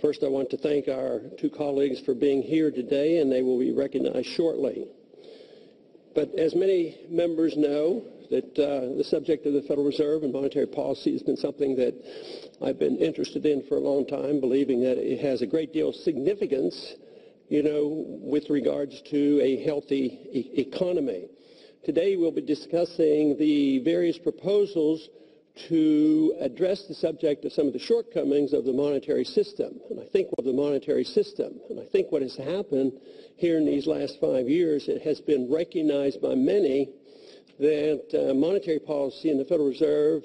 First, I want to thank our two colleagues for being here today, and they will be recognized shortly. But as many members know, that the subject of the Federal Reserve and monetary policy has been something that I've been interested in for a long time, believing that it has a great deal of significance, with regards to a healthy economy. Today we'll be discussing the various proposals to address the subject of some of the shortcomings of the monetary system. And I think what has happened here in these last 5 years, it has been recognized by many that monetary policy in the Federal Reserve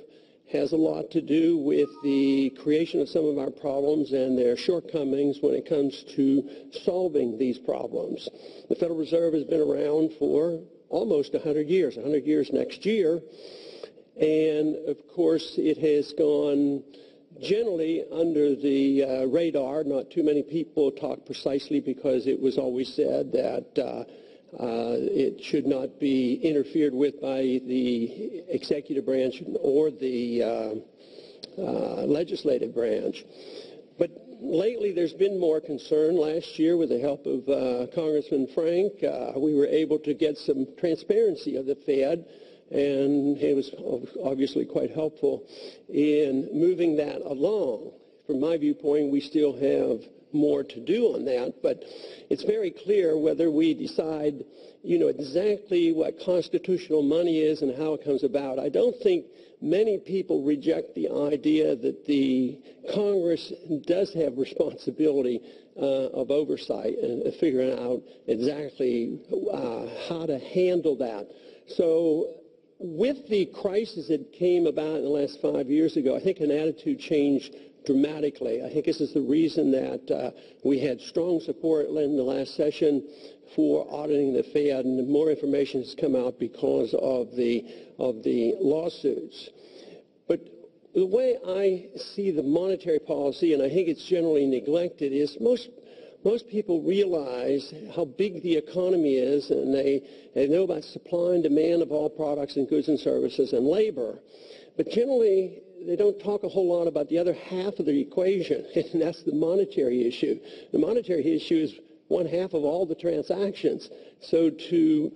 has a lot to do with the creation of some of our problems and their shortcomings when it comes to solving these problems. The Federal Reserve has been around for almost 100 years next year, and of course it has gone generally under the radar. Not too many people talk precisely because it was always said that it should not be interfered with by the executive branch or the legislative branch. But lately there's been more concern. Last year, with the help of Congressman Frank, we were able to get some transparency of the Fed, and it was obviously quite helpful in moving that along. From my viewpoint, we still have more to do on that, but it's very clear whether we decide, exactly what constitutional money is and how it comes about. I don't think many people reject the idea that the Congress does have responsibility of oversight and figuring out exactly how to handle that. So with the crisis that came about in the last 5 years ago, I think an attitude changed dramatically. I think this is the reason that we had strong support in the last session for auditing the Fed, and more information has come out because of the lawsuits. But the way I see the monetary policy, and I think it's generally neglected, is most people realize how big the economy is, and they know about supply and demand of all products and goods and services and labor. But generally, they don't talk a whole lot about the other half of the equation, and that's the monetary issue. The monetary issue is one half of all the transactions. So to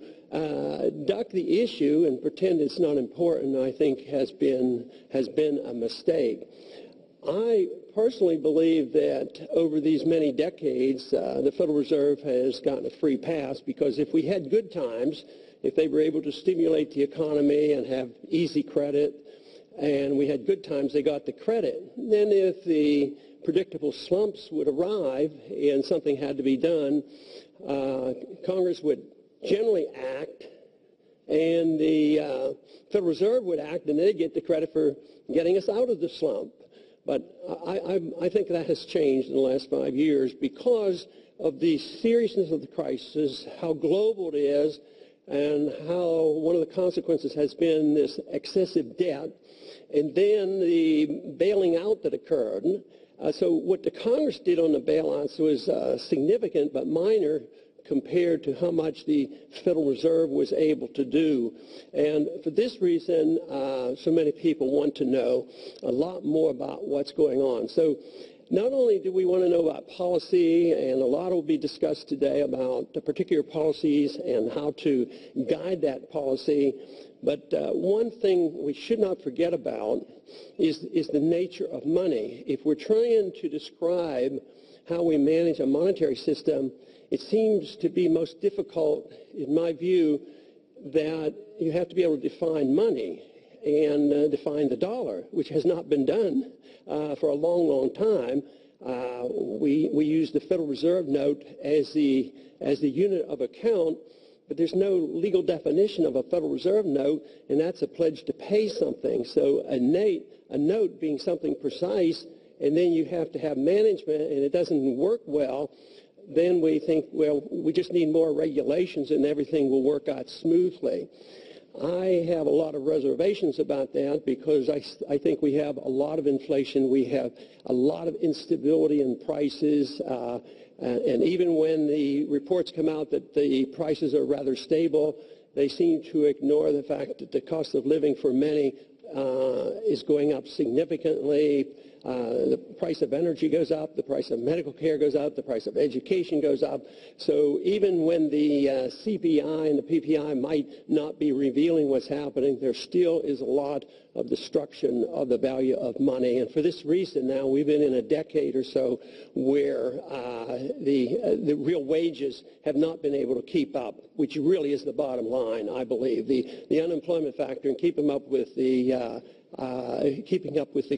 duck the issue and pretend it's not important, I think has been a mistake. I personally believe that over these many decades, the Federal Reserve has gotten a free pass, because if we had good times, if they were able to stimulate the economy and have easy credit, and we had good times, they got the credit. Then if the predictable slumps would arrive and something had to be done, Congress would generally act, and the Federal Reserve would act, and they'd get the credit for getting us out of the slump. But I think that has changed in the last 5 years because of the seriousness of the crisis, how global it is, and how one of the consequences has been this excessive debt, and then the bailing out that occurred. So what the Congress did on the bailouts was significant but minor compared to how much the Federal Reserve was able to do. And for this reason, so many people want to know a lot more about what's going on. So not only do we want to know about policy, and a lot will be discussed today about the particular policies and how to guide that policy, but one thing we should not forget about is the nature of money. If we're trying to describe how we manage a monetary system, it seems to be most difficult, in my view, that you have to be able to define money and define the dollar, which has not been done for a long, long time. We use the Federal Reserve note as the unit of account, but there's no legal definition of a Federal Reserve note, and that's a pledge to pay something. So a note being something precise, and then you have to have management, and it doesn't work well, then we think, well, we just need more regulations and everything will work out smoothly. I have a lot of reservations about that because I think we have a lot of inflation. We have a lot of instability in prices. And even when the reports come out that the prices are rather stable, they seem to ignore the fact that the cost of living for many is going up significantly. The price of energy goes up, the price of medical care goes up, the price of education goes up. So even when the CPI and the PPI might not be revealing what's happening, there still is a lot of destruction of the value of money. And for this reason now, we've been in a decade or so where the real wages have not been able to keep up, which really is the bottom line, I believe. The unemployment factor and keeping up with the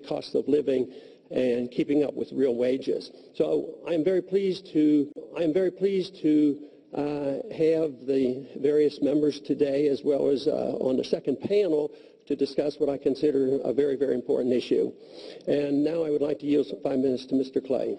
cost of living and keeping up with real wages. So I'm very pleased to have the various members today, as well as on the second panel, to discuss what I consider a very, very important issue. And now I would like to yield 5 minutes to Mr. Clay.